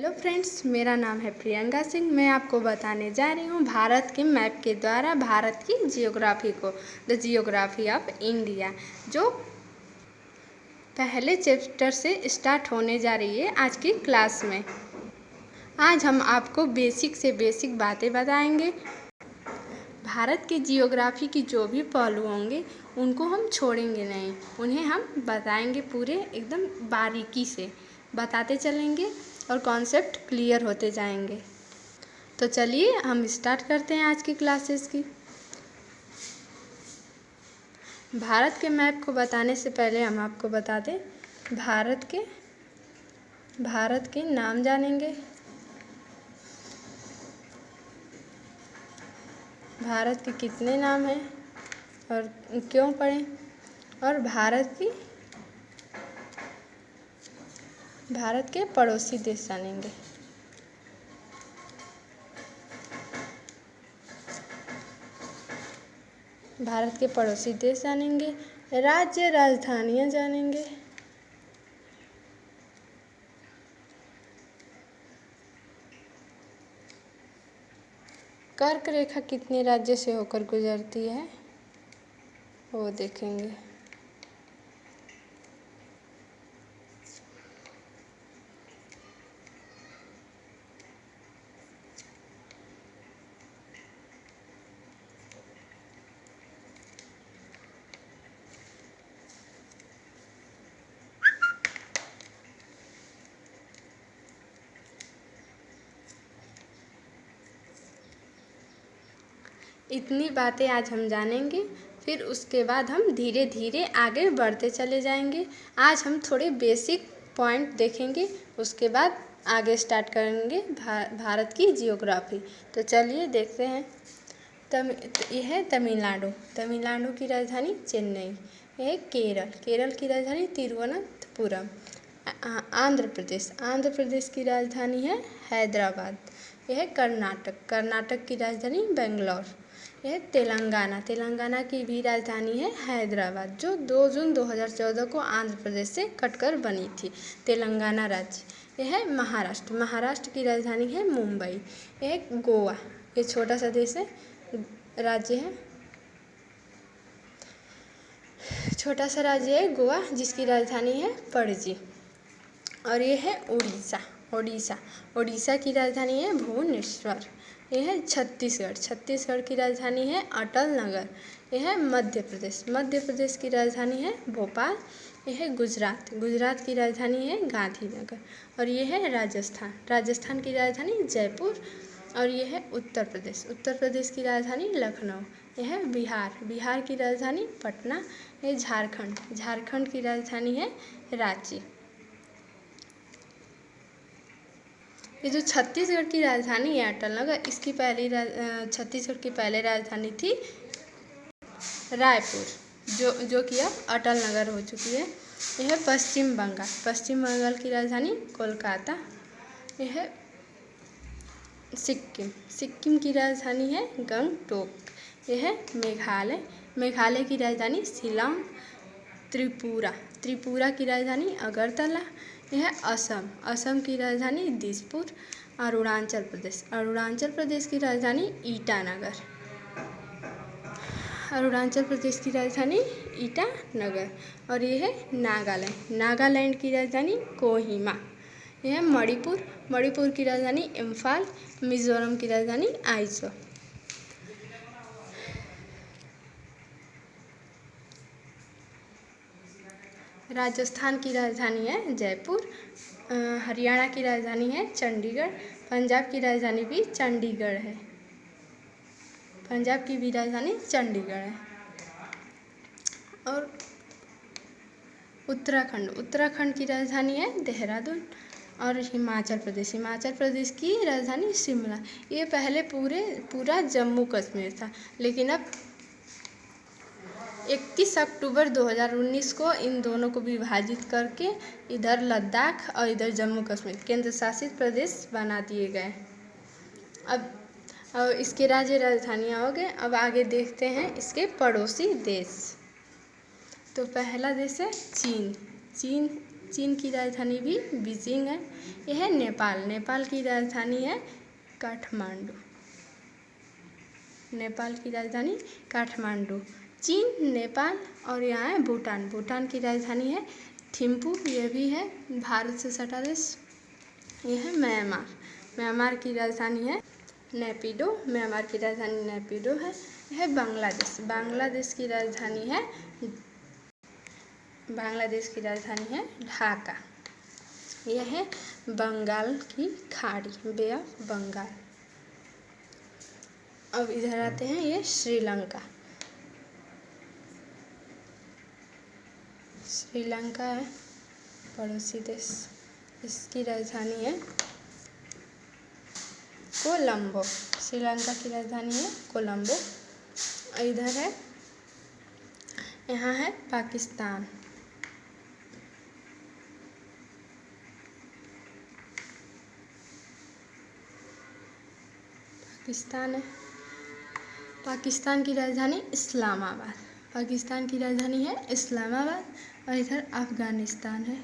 Hello friends, मेरा नाम है प्रियंका सिंह। मैं आपको बताने जा रही हूँ भारत के मैप के द्वारा भारत की जियोग्राफी को, द जियोग्राफी ऑफ इंडिया, जो पहले चैप्टर से स्टार्ट होने जा रही है आज की क्लास में। आज हम आपको बेसिक से बेसिक बातें बताएंगे। भारत की जियोग्राफी की जो भी पहलू होंगे उनको हम छोड़ेंगे नहीं, उन्हें हम बताएंगे पूरे एकदम बारीकी से बताते चलेंगे और कॉन्सेप्ट क्लियर होते जाएंगे। तो चलिए हम स्टार्ट करते हैं आज की क्लासेस की। भारत के मैप को बताने से पहले हम आपको बता दें भारत के नाम जानेंगे। भारत के कितने नाम हैं और क्यों पढ़ें, और भारत के पड़ोसी देश जानेंगे। भारत के पड़ोसी देश जानेंगे, राज्य राजधानियां जानेंगे, कर्क रेखा कितने राज्य से होकर गुजरती है वो देखेंगे। इतनी बातें आज हम जानेंगे, फिर उसके बाद हम धीरे धीरे आगे बढ़ते चले जाएंगे। आज हम थोड़े बेसिक पॉइंट देखेंगे, उसके बाद आगे स्टार्ट करेंगे भारत की जियोग्राफी। तो चलिए देखते हैं। यह है तमिलनाडु की राजधानी चेन्नई। यह है केरल की राजधानी तिरुवनंतपुरम। आंध्र प्रदेश की राजधानी है हैदराबाद। यह है कर्नाटक की राजधानी बेंगलोर। यह है तेलंगाना की भी राजधानी है हैदराबाद, जो 2 जून 2014 को आंध्र प्रदेश से कटकर बनी थी तेलंगाना राज्य। यह है महाराष्ट्र की राजधानी है मुंबई। यह है गोवा, ये छोटा सा देश है, राज्य है, छोटा सा राज्य है गोवा, जिसकी राजधानी है पणजी। और ये है उड़ीसा की राजधानी है भुवनेश्वर। यह है छत्तीसगढ़ की राजधानी है अटल नगर। यह है मध्य प्रदेश की राजधानी है भोपाल। यह है गुजरात की राजधानी है गांधीनगर। और यह है राजस्थान की राजधानी जयपुर। और यह है उत्तर प्रदेश की राजधानी लखनऊ। यह है बिहार की राजधानी पटना। यह झारखंड की राजधानी है रांची। ये जो छत्तीसगढ़ की राजधानी है अटल नगर, इसकी छत्तीसगढ़ की पहले राजधानी थी रायपुर, जो कि अब अटल नगर हो चुकी है। यह है पश्चिम बंगाल की राजधानी कोलकाता। यह है सिक्किम की राजधानी है गंगटोक। यह है मेघालय की राजधानी शिलांग। त्रिपुरा की राजधानी अगरतला। यह है असम की राजधानी दिसपुर। अरुणाचल प्रदेश की राजधानी ईटानगर। और यह है नागालैंड की राजधानी कोहिमा। यह है मणिपुर की राजधानी इम्फाल। मिजोरम की राजधानी आइजोल। राजस्थान की राजधानी है जयपुर। हरियाणा की राजधानी है चंडीगढ़। पंजाब की राजधानी भी चंडीगढ़ है। और उत्तराखंड की राजधानी है देहरादून। और हिमाचल प्रदेश की राजधानी शिमला। ये पहले पूरा जम्मू कश्मीर था, लेकिन अब 31 अक्टूबर 2019 को इन दोनों को विभाजित करके इधर लद्दाख और इधर जम्मू कश्मीर केंद्र शासित प्रदेश बना दिए गए। अब इसके राज्य राजधानियाँ हो गए। अब आगे देखते हैं इसके पड़ोसी देश। तो पहला देश है चीन। चीन की राजधानी भी बीजिंग है। यह है नेपाल। नेपाल की राजधानी है काठमांडू। नेपाल की राजधानी काठमांडू। चीन, नेपाल और यहाँ है भूटान। भूटान की राजधानी है थिम्पू, यह भी है भारत से सटा देश। यह है म्यांमार। म्यांमार की राजधानी है नेपिडो। म्यांमार की राजधानी नेपिडो है। यह है बांग्लादेश। बांग्लादेश की राजधानी है ढाका। यह है बंगाल की खाड़ी, बे ऑफ बंगाल। अब इधर आते हैं, ये श्रीलंका। श्रीलंका है पड़ोसी देश। इसकी राजधानी है कोलंबो। श्रीलंका की राजधानी है कोलंबो। इधर है, यहाँ है पाकिस्तान। पाकिस्तान है। पाकिस्तान की राजधानी इस्लामाबाद। पाकिस्तान की राजधानी है इस्लामाबाद। और इधर अफगानिस्तान है।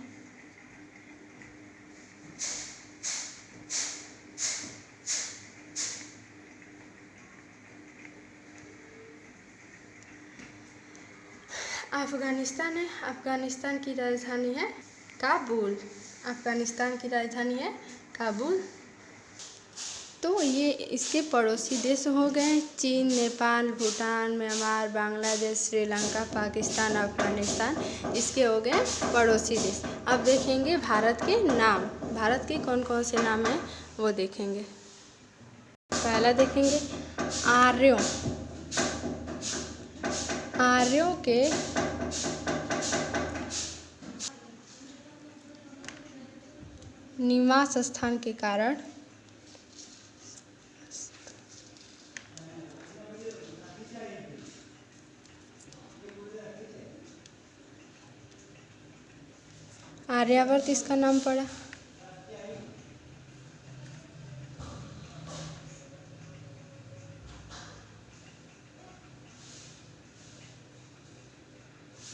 अफगानिस्तान है। अफगानिस्तान की राजधानी है काबुल। अफगानिस्तान की राजधानी है काबुल। तो ये इसके पड़ोसी देश हो गए चीन, नेपाल, भूटान, म्यांमार, बांग्लादेश, श्रीलंका, पाकिस्तान, अफगानिस्तान। इसके हो गए पड़ोसी देश। अब देखेंगे भारत के नाम। भारत के कौन कौन से नाम हैं वो देखेंगे। पहला देखेंगे आर्यों। आर्यों के निवास स्थान के कारण आर्यावर्त इसका नाम पड़ा।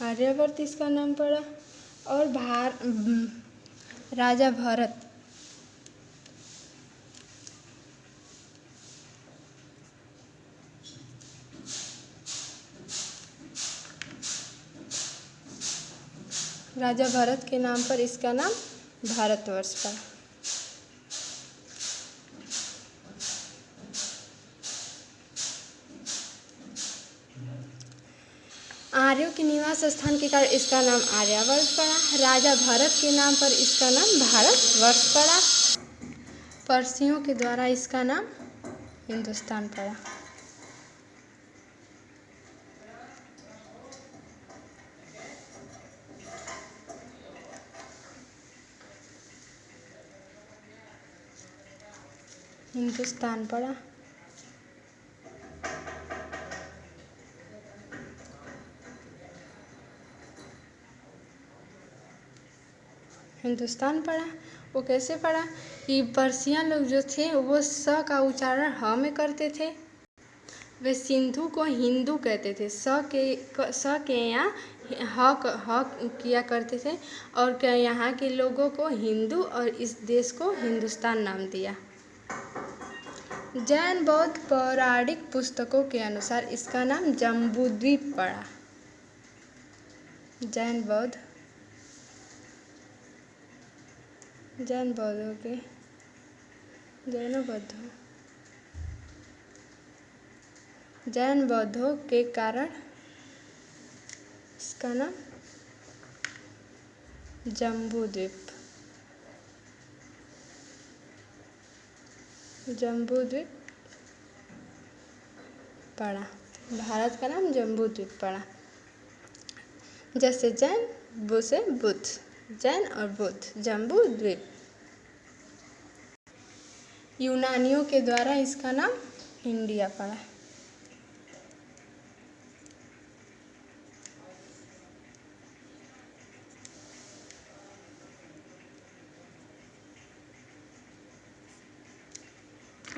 आर्यावर्त इसका नाम पड़ा। और राजा भरत। राजा भरत के नाम पर इसका नाम भारतवर्ष पड़ा। आर्यों के निवास स्थान के कारण इसका नाम आर्यावर्त पड़ा। राजा भरत के नाम पर इसका नाम भारतवर्ष पड़ा। पर्सियों के द्वारा इसका नाम हिंदुस्तान पड़ा। हिंदुस्तान पड़ा। हिंदुस्तान पड़ा। वो कैसे पड़ा कि पर्सियन लोग जो थे वो स का उच्चारण ह में करते थे। वे सिंधु को हिंदू कहते थे। स के यहाँ ह किया करते थे। और क्या यहाँ के लोगों को हिंदू और इस देश को हिंदुस्तान नाम दिया। जैन बौद्ध पौराणिक पुस्तकों के अनुसार इसका नाम जम्बूद्वीप पड़ा। जैन बौद्धों के कारण इसका नाम जम्बूद्वीप पड़ा। भारत का नाम जम्बूद्वीप पड़ा। जैसे जैन, वो से बुद्ध। जैन और बुद्ध, जम्बूद्वीप। यूनानियों के द्वारा इसका नाम इंडिया पड़ा।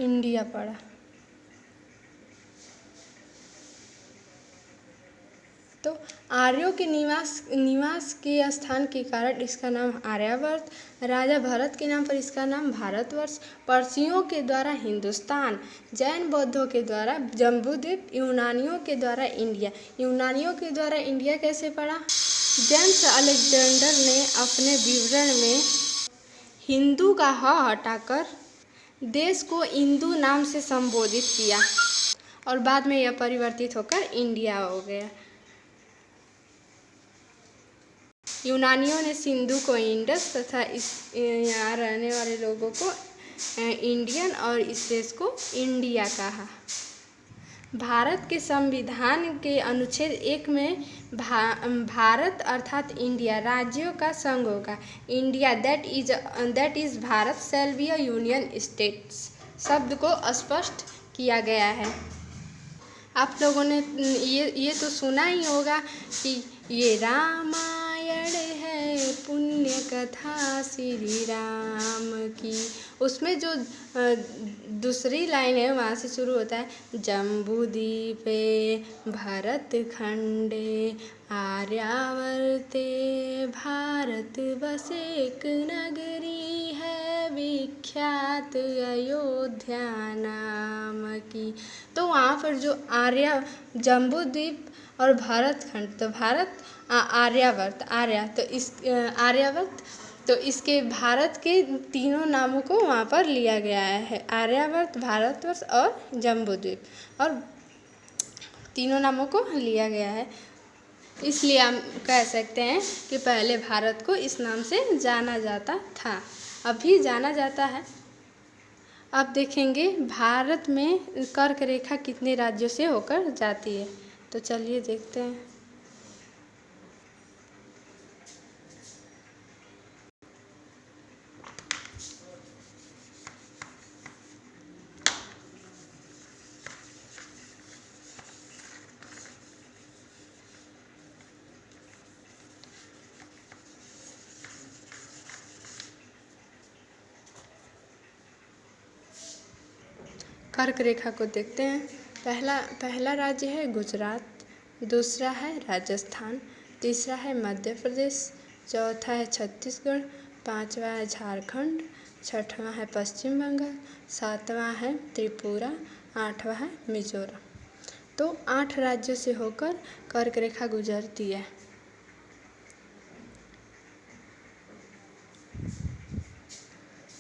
इंडिया पड़ा। तो आर्यों के निवास के स्थान के कारण इसका नाम आर्यावर्त, राजा भरत के नाम पर इसका नाम भारतवर्ष, पारसियों के द्वारा हिंदुस्तान, जैन बौद्धों के द्वारा जम्बूद्वीप, यूनानियों के द्वारा इंडिया। यूनानियों के द्वारा इंडिया कैसे पड़ा? जेम्स अलेक्जेंडर ने अपने विवरण में हिंदू का ह हटाकर देश को इंदु नाम से संबोधित किया और बाद में यह परिवर्तित होकर इंडिया हो गया। यूनानियों ने सिंधु को इंडस तथा इस यहाँ रहने वाले लोगों को इंडियन और इस देश को इंडिया कहा। भारत के संविधान के अनुच्छेद 1 में भारत अर्थात इंडिया राज्यों का संघ होगा। India that is Bharat shall be a union states शब्द को स्पष्ट किया गया है। आप लोगों ने ये तो सुना ही होगा कि ये रामायण है पुण्य कथा श्री राम की। उसमें जो दूसरी लाइन है वहाँ से शुरू होता है, जम्बूद्वीपे भरत खंडे आर्यावर्ते भारत बसेक नगरी है विख्यात अयोध्या नाम की। तो वहाँ पर जो जम्बूद्वीप और भारत खंड, तो भारत आर्यावर्त तो इसके भारत के तीनों नामों को वहाँ पर लिया गया है, आर्यावर्त, भारतवर्ष और जम्बूद्वीप, और तीनों नामों को लिया गया है। इसलिए हम कह सकते हैं कि पहले भारत को इस नाम से जाना जाता था, अभी जाना जाता है। अब देखेंगे भारत में कर्क रेखा कितने राज्यों से होकर जाती है, तो चलिए देखते हैं। कर्क रेखा को देखते हैं। पहला राज्य है गुजरात, दूसरा है राजस्थान, तीसरा है मध्य प्रदेश, चौथा है छत्तीसगढ़, पांचवा है झारखंड, छठवां है पश्चिम बंगाल, सातवां है त्रिपुरा, आठवां है मिजोरम। तो 8 राज्यों से होकर कर्क रेखा गुजरती है।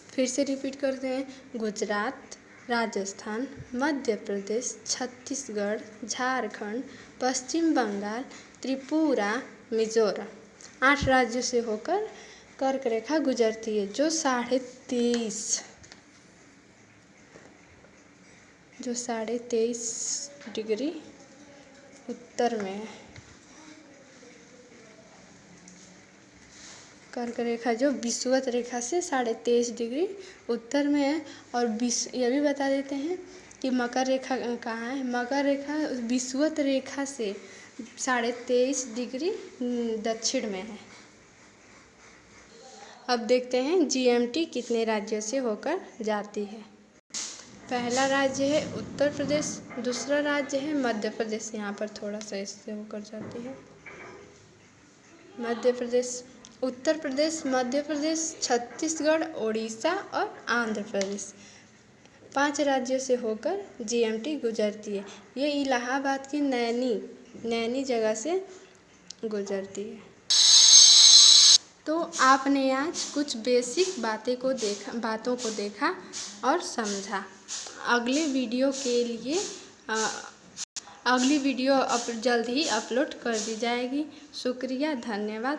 फिर से रिपीट करते हैं, गुजरात, राजस्थान, मध्य प्रदेश, छत्तीसगढ़, झारखंड, पश्चिम बंगाल, त्रिपुरा, मिजोरम। 8 राज्यों से होकर कर्क रेखा गुजरती है, जो 23.5 डिग्री उत्तर में है। कर्क रेखा जो विषुवत रेखा से 23.5 डिग्री उत्तर में है। और यह भी बता देते हैं कि मकर रेखा कहाँ है। मकर रेखा विषुवत रेखा से 23.5 डिग्री दक्षिण में है। अब देखते हैं GMT कितने राज्यों से होकर जाती है। पहला राज्य है उत्तर प्रदेश, दूसरा राज्य है मध्य प्रदेश, यहाँ पर थोड़ा सा इससे होकर जाती है। मध्य प्रदेश, उत्तर प्रदेश, मध्य प्रदेश, छत्तीसगढ़, उड़ीसा और आंध्र प्रदेश। 5 राज्यों से होकर GMT गुजरती है। ये इलाहाबाद की नैनी जगह से गुजरती है। तो आपने आज कुछ बेसिक बातों को देखा और समझा। अगली वीडियो जल्द ही अपलोड कर दी जाएगी। शुक्रिया, धन्यवाद।